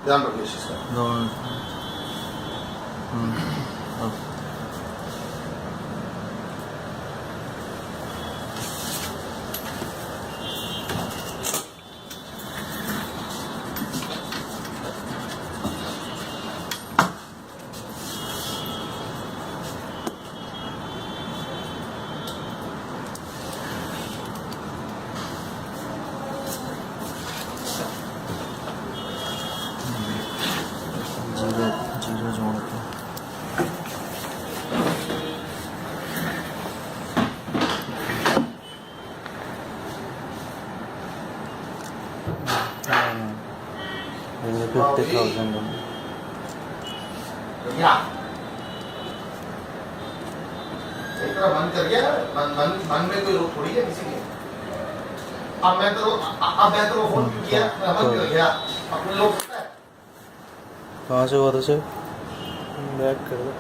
ध्यान रखिए इस चीज़ का। दो मिनट। हाँ। जीरो जीरो जोड़ के ये 50,000 भैया एक तरह मन कर गया, मन में कोई रोक थोड़ी है किसी की। अब मैं तो फोन क्यों किया, मैं मन कर गया अपने लोग। कहाँ से हुआ था सर? बैक कर दो।